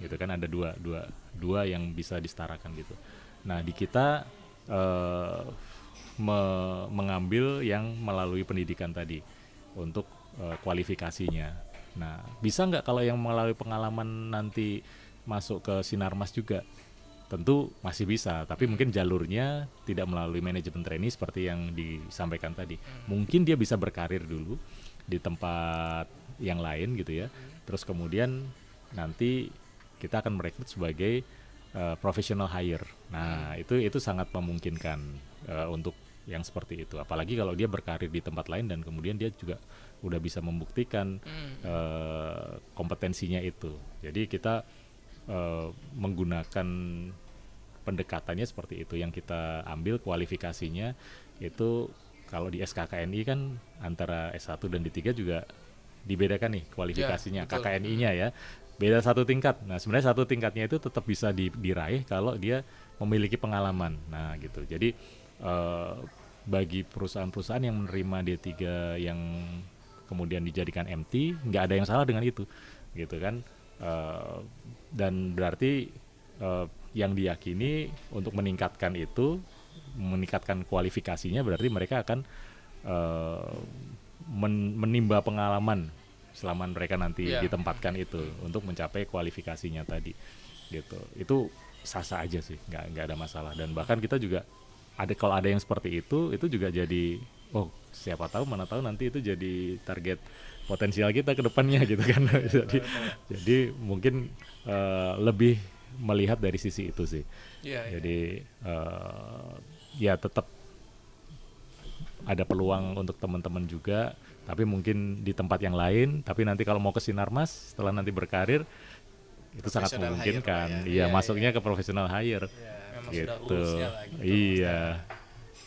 gitu kan. Ada dua yang bisa disetarakan gitu. Nah di kita mengambil yang melalui pendidikan tadi untuk kualifikasinya. Nah bisa nggak kalau yang melalui pengalaman nanti masuk ke Sinarmas juga? Tentu masih bisa, tapi mungkin jalurnya tidak melalui manajemen trainee seperti yang disampaikan tadi. Mungkin dia bisa berkarir dulu di tempat yang lain gitu ya. Terus kemudian nanti kita akan merekrut sebagai professional hire. Nah, itu sangat memungkinkan untuk yang seperti itu. Apalagi kalau dia berkarir di tempat lain dan kemudian dia juga udah bisa membuktikan kompetensinya itu. Jadi kita menggunakan pendekatannya seperti itu. Yang kita ambil kualifikasinya itu kalau di SKKNI kan antara S1 dan D3 juga dibedakan nih kualifikasinya, KKNI-nya ya. Beda 1 tingkat. Nah, sebenarnya 1 tingkatnya itu tetap bisa diraih kalau dia memiliki pengalaman. Nah, gitu. Jadi bagi perusahaan-perusahaan yang menerima D3 yang kemudian dijadikan MT, nggak ada yang salah dengan itu, gitu kan. Dan berarti yang diyakini untuk meningkatkan itu, meningkatkan kualifikasinya, berarti mereka akan menimba pengalaman selama mereka nanti ditempatkan itu untuk mencapai kualifikasinya tadi, gitu. Itu sah-sah aja sih, nggak ada masalah. Dan bahkan kita juga kalau ada yang seperti itu juga jadi oh siapa tahu, mana tahu nanti itu jadi target potensial kita ke depannya gitu kan. Jadi mungkin lebih melihat dari sisi itu sih. Jadi ya tetap ada peluang untuk teman-teman juga, tapi mungkin di tempat yang lain. Tapi nanti kalau mau ke Sinarmas setelah nanti berkarir, itu sangat memungkinkan. Iya, masuknya ke professional hire. Gitu. Iya.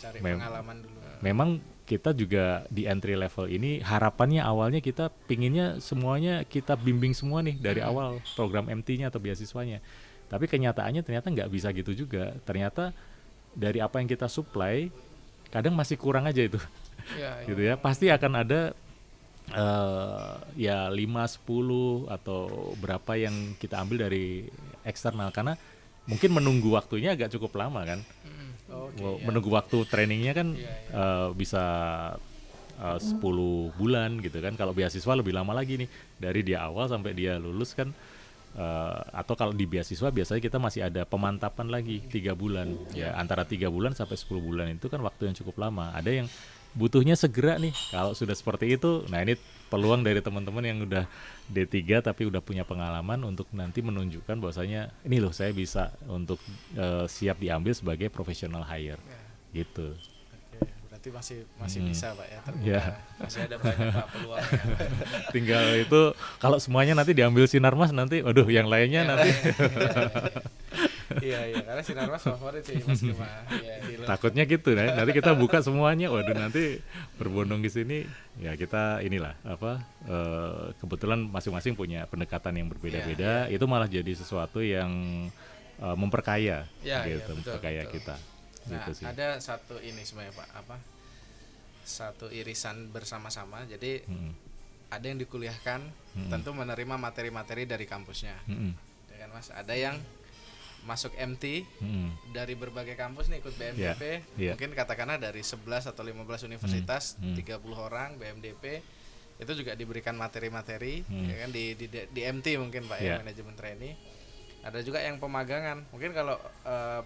Cari pengalaman dulu. Memang kita juga di entry level ini harapannya awalnya kita pinginnya semuanya kita bimbing semua nih dari awal, program MT-nya atau beasiswanya. Tapi kenyataannya ternyata nggak bisa gitu juga. Ternyata dari apa yang kita supply kadang masih kurang aja itu. Gitu ya. Pasti akan ada ya 5, 10 atau berapa yang kita ambil dari eksternal, karena mungkin menunggu waktunya agak cukup lama kan. Menunggu waktu trainingnya kan bisa 10 bulan gitu kan. Kalau beasiswa lebih lama lagi nih, dari dia awal sampai dia lulus kan. Atau kalau di beasiswa biasanya kita masih ada pemantapan lagi 3 bulan. Ya antara 3 bulan sampai 10 bulan itu kan waktu yang cukup lama. Ada yang butuhnya segera nih. Kalau sudah seperti itu, nah ini peluang dari teman-teman yang udah D3 tapi udah punya pengalaman untuk nanti menunjukkan bahwasanya ini loh saya bisa untuk siap diambil sebagai professional hire gitu. Oke, berarti masih bisa Pak ya, terbuka. Masih ada banyak Pak peluangnya. Tinggal itu kalau semuanya nanti diambil Sinarmas nanti, waduh yang lainnya nanti. Iya, karena Sinarmas favorit sih Mas Gema. Takutnya gitu ya. Nanti kita buka semuanya, waduh nanti berbondong di sini. Ya kita inilah kebetulan masing-masing punya pendekatan yang berbeda-beda. Itu malah jadi sesuatu yang memperkaya, gitu, memperkaya kita. Nah, gitu sih. ada satu ini sebenarnya Pak, satu irisan bersama-sama. Jadi ada yang dikuliahkan, tentu menerima materi-materi dari kampusnya. Ya kan Mas, ada yang masuk MT dari berbagai kampus nih ikut BMDP, mungkin katakanlah dari 11 atau 15 universitas, 30 orang BMDP itu juga diberikan materi-materi ya kan di MT mungkin Pak ya, manajemen trainee. Ada juga yang pemagangan. Mungkin kalau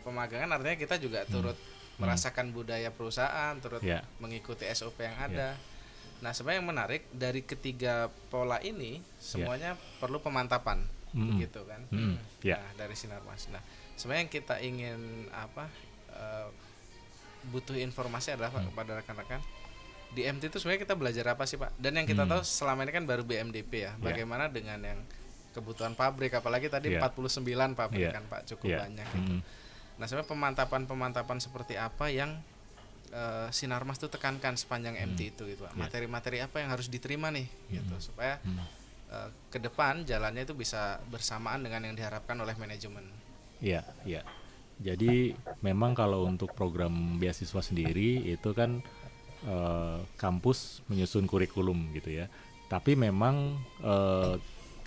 pemagangan artinya kita juga turut merasakan budaya perusahaan, turut mengikuti SOP yang ada. Nah, sebenarnya yang menarik dari ketiga pola ini semuanya perlu pemantapan. Begitu kan. Nah, dari Sinarmas. Nah, sebenarnya yang kita ingin butuh informasi adalah Pak, kepada rekan-rekan di MT itu sebenarnya kita belajar apa sih Pak? Dan yang kita tahu selama ini kan baru BMDP ya. Bagaimana dengan yang kebutuhan pabrik, apalagi tadi 49 pabrik kan Pak, cukup banyak gitu. Nah, sebenarnya pemantapan seperti apa yang Sinarmas tuh tekankan sepanjang MT itu gitu Pak. Materi-materi apa yang harus diterima nih gitu supaya ke depan jalannya itu bisa bersamaan dengan yang diharapkan oleh manajemen. Iya. Jadi memang kalau untuk program beasiswa sendiri itu kan kampus menyusun kurikulum gitu ya. Tapi memang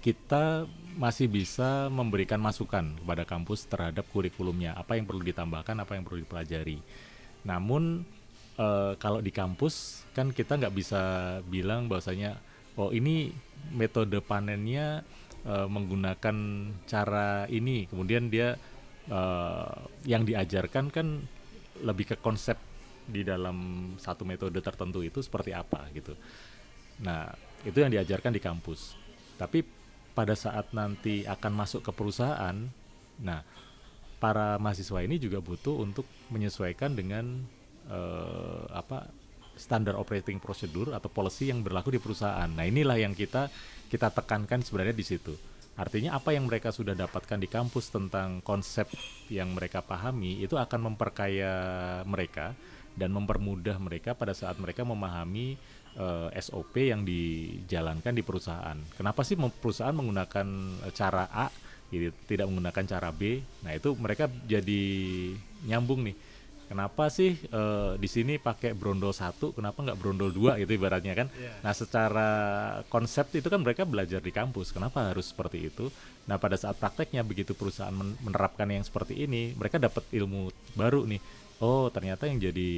kita masih bisa memberikan masukan kepada kampus terhadap kurikulumnya, apa yang perlu ditambahkan, apa yang perlu dipelajari. Namun kalau di kampus kan kita nggak bisa bilang bahwasanya oh ini metode panennya menggunakan cara ini, kemudian dia yang diajarkan kan lebih ke konsep di dalam satu metode tertentu itu seperti apa gitu. Nah itu yang diajarkan di kampus. Tapi pada saat nanti akan masuk ke perusahaan, nah para mahasiswa ini juga butuh untuk menyesuaikan dengan standar operating procedure atau policy yang berlaku di perusahaan. Nah inilah yang kita tekankan sebenarnya di situ. Artinya apa yang mereka sudah dapatkan di kampus tentang konsep yang mereka pahami itu akan memperkaya mereka dan mempermudah mereka pada saat mereka memahami SOP yang dijalankan di perusahaan. Kenapa sih perusahaan menggunakan cara A, gitu, tidak menggunakan cara B? Nah itu mereka jadi nyambung nih. Kenapa sih di sini pakai brondol 1, kenapa nggak brondol 2 gitu ibaratnya kan? Nah secara konsep itu kan mereka belajar di kampus, kenapa harus seperti itu? Nah pada saat prakteknya begitu perusahaan menerapkan yang seperti ini, mereka dapat ilmu baru nih. Oh ternyata yang jadi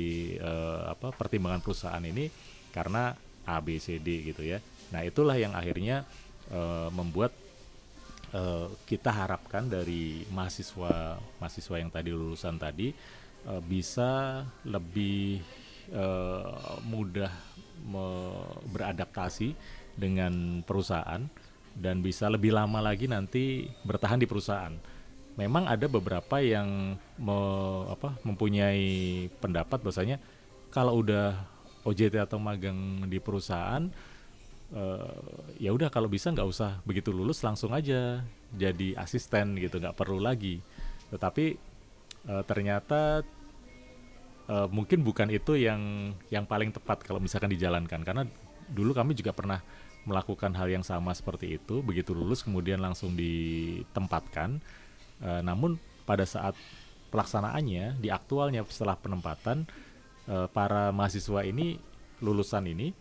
pertimbangan perusahaan ini karena A, B, C, D gitu ya. Nah itulah yang akhirnya membuat kita harapkan dari mahasiswa yang tadi lulusan tadi bisa lebih mudah beradaptasi dengan perusahaan dan bisa lebih lama lagi nanti bertahan di perusahaan. Memang ada beberapa yang mempunyai pendapat bahwasanya kalau udah OJT atau magang di perusahaan, ya udah kalau bisa nggak usah begitu lulus langsung aja jadi asisten gitu, nggak perlu lagi. Tetapi ternyata mungkin bukan itu yang paling tepat kalau misalkan dijalankan, karena dulu kami juga pernah melakukan hal yang sama seperti itu, begitu lulus kemudian langsung ditempatkan. Namun pada saat pelaksanaannya di aktualnya setelah penempatan, para mahasiswa ini, lulusan ini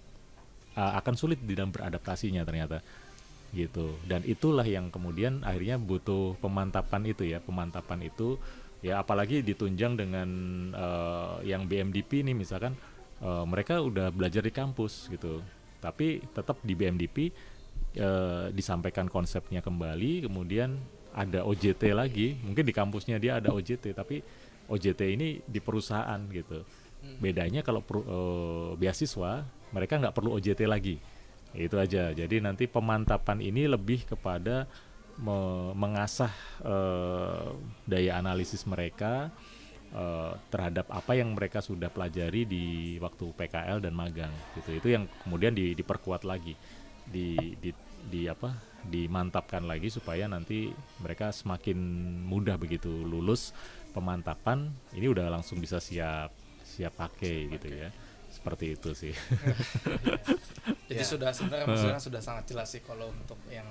akan sulit di dalam beradaptasinya ternyata gitu. Dan itulah yang kemudian akhirnya butuh pemantapan itu ya, apalagi ditunjang dengan yang BMDP nih misalkan, mereka udah belajar di kampus gitu, tapi tetap di BMDP disampaikan konsepnya kembali, kemudian ada OJT lagi, mungkin di kampusnya dia ada OJT, tapi OJT ini di perusahaan gitu. Bedanya kalau beasiswa, mereka nggak perlu OJT lagi, itu aja. Jadi nanti pemantapan ini lebih kepada mengasah daya analisis mereka terhadap apa yang mereka sudah pelajari di waktu PKL dan magang gitu. Itu yang kemudian diperkuat lagi, dimantapkan lagi supaya nanti mereka semakin mudah begitu lulus pemantapan ini udah langsung bisa siap pakai gitu ya. Seperti itu sih. Jadi sudah sebenarnya maksudnya sudah sangat jelas sih kalau untuk yang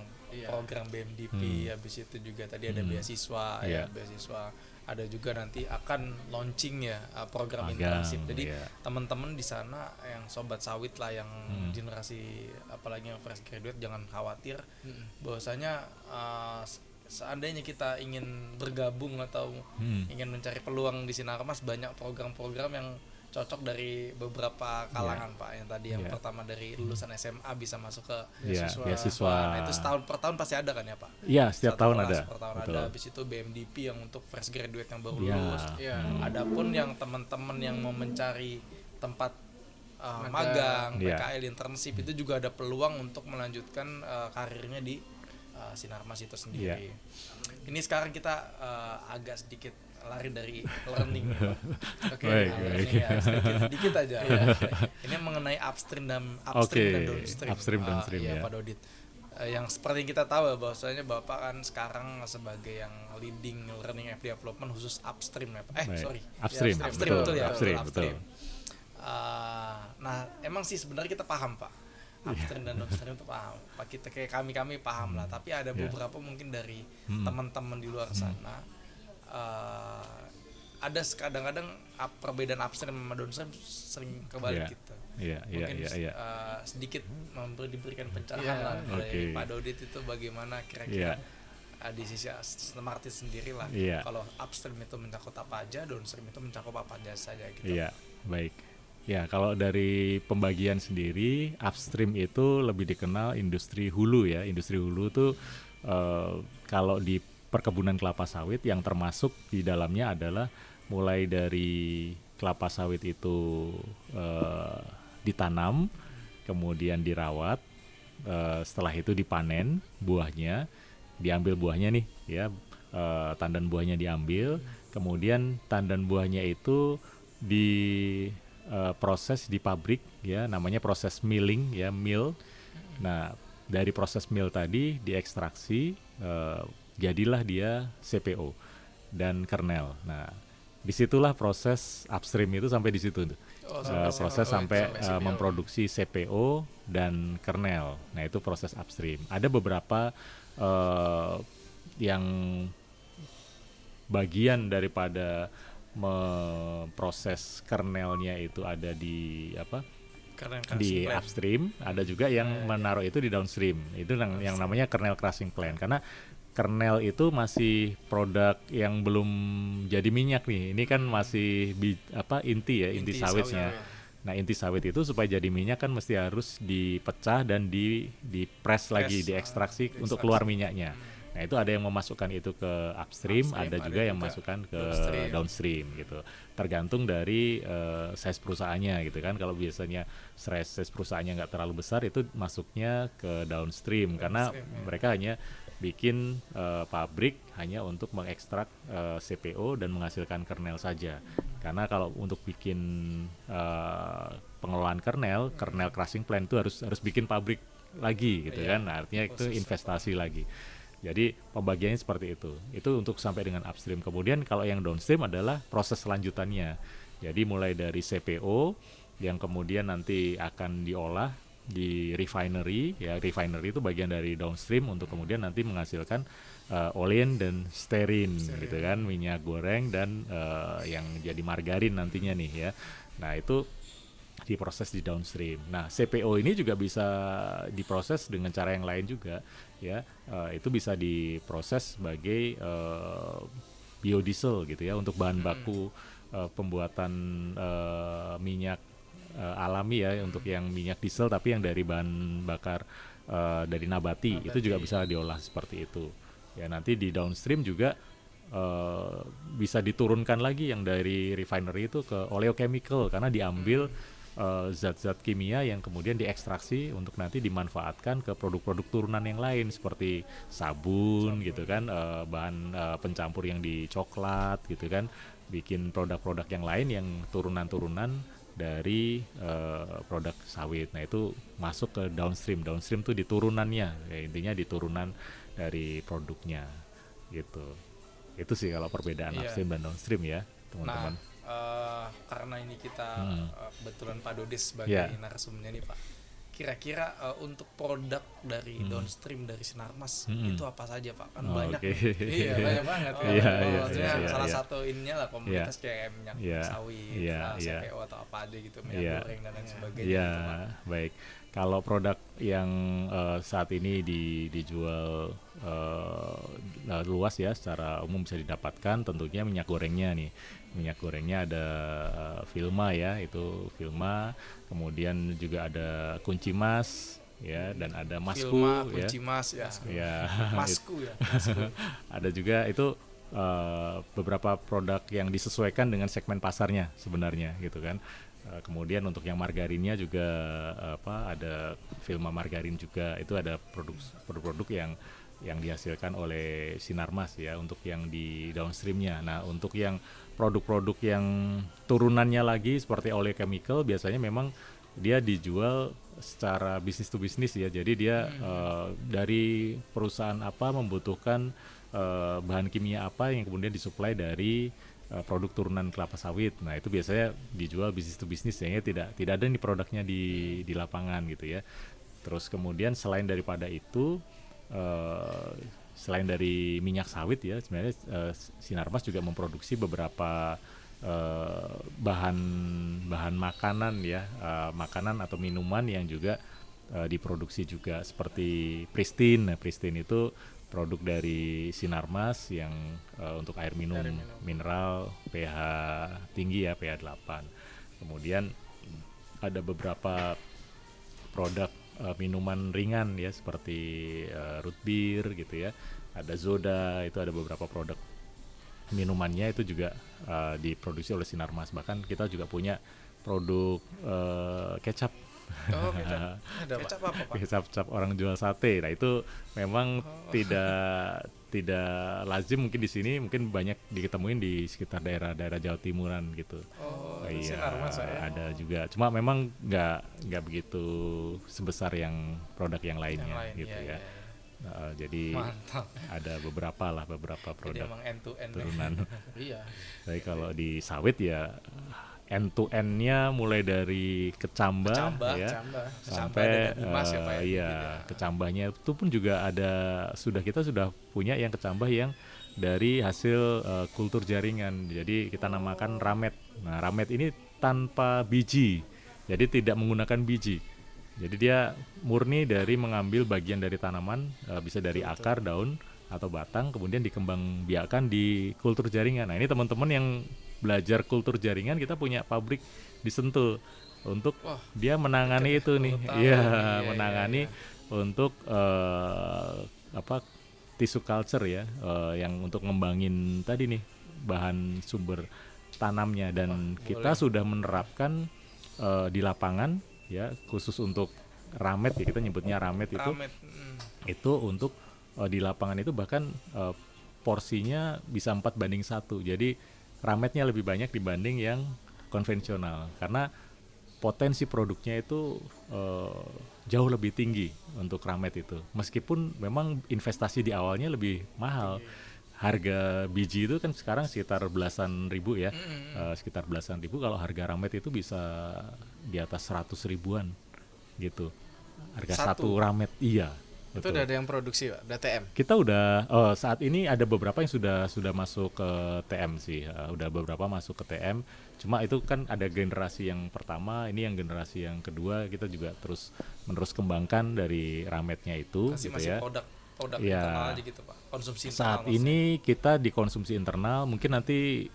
program BMDP, habis itu juga tadi ada beasiswa beasiswa, ada juga nanti akan launching ya program internship. Jadi teman-teman di sana yang sobat sawit lah, yang generasi apalagi yang fresh graduate, jangan khawatir bahwasanya seandainya kita ingin bergabung atau ingin mencari peluang di Sinarmas, banyak program-program yang cocok dari beberapa kalangan Pak. Yang tadi yang pertama dari lulusan SMA bisa masuk ke beasiswa. Nah itu setahun per tahun pasti ada kan ya Pak? Iya, setiap tahun ada. Per tahun ada. Habis itu BMDP yang untuk fresh graduate yang baru lulus. Adapun yang teman-teman yang mau mencari tempat magang, PKL, internship, itu juga ada peluang untuk melanjutkan karirnya di Sinarmas itu sendiri. Ini sekarang kita agak sedikit lari dari learning ya. Oke, learning ya, sedikit aja. Ini mengenai upstream dan downstream. Upstream downstream ya. Pak Dodit. Yang seperti kita tahu bahwasanya Bapak kan sekarang sebagai yang leading learning and development khusus upstream ya. Upstream betul ya. Upstream. Nah, emang sih sebenarnya kita paham Pak. Upstream dan downstream itu paham. Pak, kita kayak kami paham lah, tapi ada beberapa mungkin dari teman-teman di luar sana ada kadang-kadang perbedaan upstream sama downstream sering kebalik gitu. Mungkin sedikit diberikan pencerahan lah dari Pak Dodit itu bagaimana kira-kira di sisi sistematis sendiri lah. Kalau upstream itu mencakup apa aja, downstream itu mencakup apa aja saja gitu. Baik. Ya, kalau dari pembagian sendiri, upstream itu lebih dikenal industri hulu ya. Industri hulu tuh kalau di perkebunan kelapa sawit yang termasuk di dalamnya adalah mulai dari kelapa sawit itu ditanam, kemudian dirawat, setelah itu dipanen buahnya, diambil buahnya nih ya, tandan buahnya diambil, kemudian tandan buahnya itu proses di pabrik ya, namanya proses milling ya, mill. Nah, dari proses mill tadi diekstraksi, jadilah dia CPO dan kernel. Nah, disitulah proses upstream itu sampai di situ. Proses sampai memproduksi CPO dan kernel. Nah, itu proses upstream. Ada beberapa yang bagian daripada proses kernelnya itu ada di di upstream, ada juga yang menaruh itu di downstream. Itu yang namanya kernel crushing plant, karena kernel itu masih produk yang belum jadi minyak nih. Ini kan masih inti sawitnya. Nah, inti sawit itu supaya jadi minyak kan mesti harus dipecah dan di press lagi, diekstraksi untuk keluar minyaknya. Nah itu ada yang memasukkan itu ke upstream, ada juga yang memasukkan ke downstream gitu. Tergantung dari size perusahaannya gitu kan. Kalau biasanya size perusahaannya nggak terlalu besar, itu masuknya ke downstream karena mereka hanya bikin pabrik hanya untuk mengekstrak CPO dan menghasilkan kernel saja. Karena kalau untuk bikin pengelolaan kernel crushing plant itu harus bikin pabrik lagi gitu kan. Nah, artinya itu investasi lagi. Jadi pembagiannya seperti itu. Itu untuk sampai dengan upstream. Kemudian kalau yang downstream adalah proses selanjutannya. Jadi mulai dari CPO yang kemudian nanti akan diolah di refinery. Ya, refinery itu bagian dari downstream untuk kemudian nanti menghasilkan olein dan stearin gitu kan, minyak goreng dan yang jadi margarin nantinya nih ya. Nah, itu diproses di downstream. Nah, CPO ini juga bisa diproses dengan cara yang lain juga, ya. Itu bisa diproses sebagai biodiesel gitu ya, untuk bahan baku pembuatan minyak alami ya, untuk yang minyak diesel tapi yang dari bahan bakar dari nabati itu juga bisa diolah seperti itu. Ya, nanti di downstream juga bisa diturunkan lagi yang dari refinery itu ke oleochemical karena diambil zat-zat kimia yang kemudian diekstraksi untuk nanti dimanfaatkan ke produk-produk turunan yang lain seperti sabun gitu kan, bahan pencampur yang di coklat gitu kan, bikin produk-produk yang lain yang turunan-turunan dari produk sawit. Nah, itu masuk ke downstream. Downstream tuh di turunannya, ya, intinya di turunan dari produknya gitu. Itu sih kalau perbedaan upstream dan downstream ya teman-teman. Karena ini kita kebetulan Pak Dodi sebagai narasumbernya nih Pak, kira-kira untuk produk dari downstream dari Sinarmas itu apa saja Pak? Kan banyak banyak banget salah satu ininya lah komunitas kayak minyak sawit, CPO atau apa aja gitu, minyak goreng dan lain sebagainya gitu, Pak. Baik, kalau produk yang saat ini dijual luas ya, secara umum bisa didapatkan tentunya minyak gorengnya nih. Minyak gorengnya ada Vilma ya, itu Vilma, kemudian juga ada Kunci Mas ya, dan ada Masku Vilma, Kunci Mas ya. Masku ya. Ada juga itu beberapa produk yang disesuaikan dengan segmen pasarnya sebenarnya gitu kan. Kemudian untuk yang margarinnya juga ada Vilma margarin juga, itu ada produk-produk yang dihasilkan oleh Sinarmas ya untuk yang di downstreamnya. Nah, untuk yang produk-produk yang turunannya lagi seperti oleochemical biasanya memang dia dijual secara bisnis to bisnis ya. Jadi dia dari perusahaan apa membutuhkan bahan kimia apa yang kemudian disuplai dari produk turunan kelapa sawit. Nah, itu biasanya dijual bisnis to bisnis, sehingga tidak ada nih produknya di lapangan gitu ya. Terus kemudian selain daripada itu, selain dari minyak sawit ya, sebenarnya Sinarmas juga memproduksi beberapa bahan makanan ya, makanan atau minuman yang juga diproduksi juga, seperti Pristine. Nah, Pristine itu produk dari Sinarmas yang untuk air minum mineral pH tinggi ya, pH 8. Kemudian ada beberapa produk minuman ringan ya, seperti root beer gitu ya, ada Zoda, itu ada beberapa produk minumannya itu juga diproduksi oleh Sinarmas. Bahkan kita juga punya produk kecap. Kecap apa Pak? Kecap orang jual sate. Nah, itu memang tidak lazim mungkin di sini, mungkin banyak diketemuin di sekitar daerah Jawa Timuran gitu. Sinarmas ya. Ada juga, cuma memang nggak begitu sebesar yang produk yang lainnya gitu ya. Jadi mantap. Ada beberapa produk turunan. Jadi kalau di sawit ya end to end-nya mulai dari kecambah ya, sampai kecambahnya itu pun juga ada, kita sudah punya yang kecambah yang dari hasil kultur jaringan. Jadi kita namakan ramet. Nah, ramet ini tanpa biji, jadi tidak menggunakan biji. Jadi dia murni dari mengambil bagian dari tanaman, bisa dari akar, daun, atau batang, kemudian dikembangbiakan di kultur jaringan. Nah, ini teman-teman yang belajar kultur jaringan, kita punya pabrik di Sentul untuk dia menangani itu nih. Menangani untuk tissue culture ya, yang untuk ngembangin tadi nih bahan sumber tanamnya, dan kita sudah menerapkan di lapangan ya, khusus untuk ramet ya, kita nyebutnya ramet itu untuk di lapangan itu bahkan porsinya bisa 4:1, jadi rametnya lebih banyak dibanding yang konvensional karena potensi produknya itu jauh lebih tinggi untuk ramet itu, meskipun memang investasi di awalnya lebih mahal. Harga biji itu kan sekarang sekitar belasan ribu ya, sekitar belasan ribu. Kalau harga ramet itu bisa di atas 100 ribuan gitu, harga satu ramet. Iya, itu udah ada yang produksi Pak, udah TM? Kita udah saat ini ada beberapa yang sudah masuk ke TM sih, udah beberapa masuk ke TM. Cuma itu kan ada generasi yang pertama, ini yang generasi yang kedua, kita juga terus menerus kembangkan dari rametnya itu. Masih gitu ya. Produk ya, internal aja gitu Pak, konsumsi internal. Saat ini kita di konsumsi internal, mungkin nanti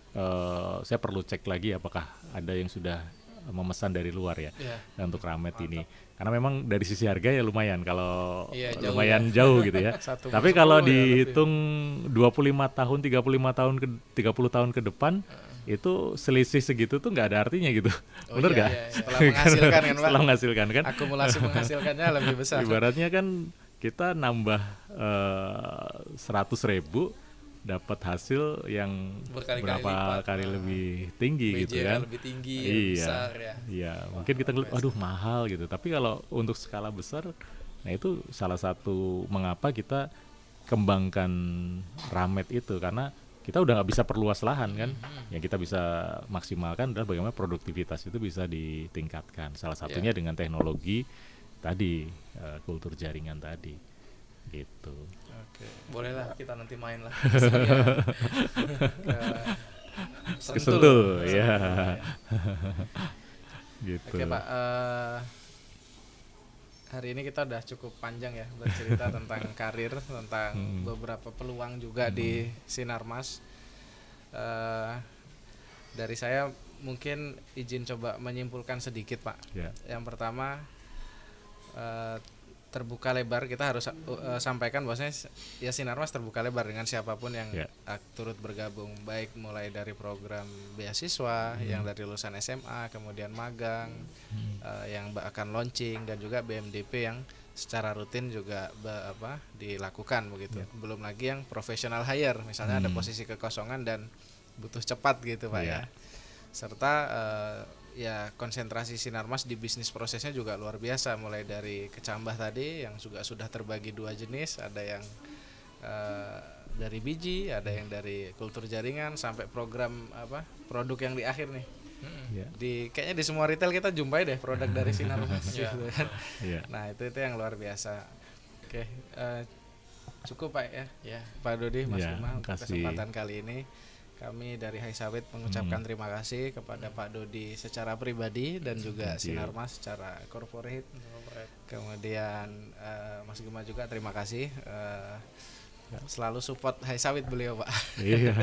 saya perlu cek lagi apakah ada yang sudah memesan dari luar ya, untuk ramet ini. Karena memang dari sisi harga ya lumayan, kalau lumayan jauh gitu ya. Tapi kalau dihitung 25 tahun, 35 tahun, 30 tahun ke depan, itu selisih segitu tuh nggak ada artinya gitu. Bener nggak? Setelah menghasilkan kan Pak? Setelah menghasilkan kan? Akumulasi menghasilkannya lebih besar. Ibaratnya kan kita nambah 100.000, dapat hasil yang berapa kali lebih tinggi gitu kan? Lebih tinggi, besar ya. Iya, mungkin kita ngeliat, aduh mahal gitu. Tapi kalau untuk skala besar, nah itu salah satu mengapa kita kembangkan ramet itu, karena kita udah nggak bisa perluas lahan kan? Yang kita bisa maksimalkan adalah bagaimana produktivitas itu bisa ditingkatkan. Salah satunya dengan teknologi tadi, kultur jaringan tadi, gitu. Oke, bolehlah kita nanti main lah. Sentul, ya. Gitu. Oke Pak, hari ini kita udah cukup panjang ya bercerita tentang karir, tentang beberapa peluang juga di Sinarmas. Dari saya mungkin izin coba menyimpulkan sedikit Pak. Yang pertama, terbuka lebar, kita harus sampaikan bahwasanya ya Sinarmas terbuka lebar dengan siapapun yang turut bergabung, baik mulai dari program beasiswa yang dari lulusan SMA, kemudian magang, yang akan launching, dan juga BMDP yang secara rutin juga dilakukan begitu. Belum lagi yang professional hire, misalnya ada posisi kekosongan dan butuh cepat gitu Pak ya. Serta ya konsentrasi Sinarmas di bisnis prosesnya juga luar biasa, mulai dari kecambah tadi yang juga sudah terbagi 2 jenis, ada yang dari biji, ada yang dari kultur jaringan, sampai program produk yang di akhir nih. Kayaknya di semua retail kita jumpai deh produk dari Sinarmas gitu kan. Nah itu yang luar biasa. Oke, cukup Pak ya. Pak Dodi, Mas Gema, untuk kesempatan kali ini. Kami dari Hai Sawit mengucapkan terima kasih kepada Pak Dodi secara pribadi dan juga Sinarmas secara corporate. Kemudian Mas Gema juga terima kasih, selalu support Hai Sawit beliau Pak. Iya,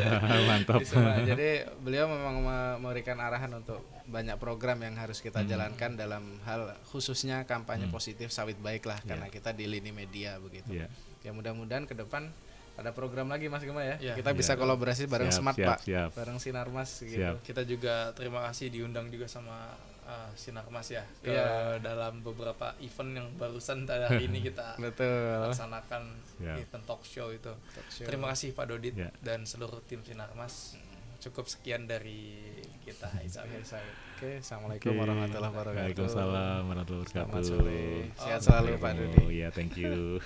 mantap. Jadi beliau memang memberikan arahan untuk banyak program yang harus kita jalankan dalam hal khususnya kampanye positif sawit baik lah, karena kita di lini media begitu. Ya mudah-mudahan ke depan ada program lagi Mas Gema ya. Kita bisa kolaborasi bareng Smart Pak, bareng Sinarmas gitu. Kita juga terima kasih diundang juga sama Sinarmas ya ke dalam beberapa event yang barusan hari ini kita laksanakan, event talk show itu. Terima kasih Pak Dodit dan seluruh tim Sinarmas. Cukup sekian dari kita. Oke, assalamualaikum warahmatullahi wabarakatuh. Waalaikumsalam warahmatullahi wabarakatuh. Selamat sore. Sehat selalu Pak Dodi. Iya, thank you.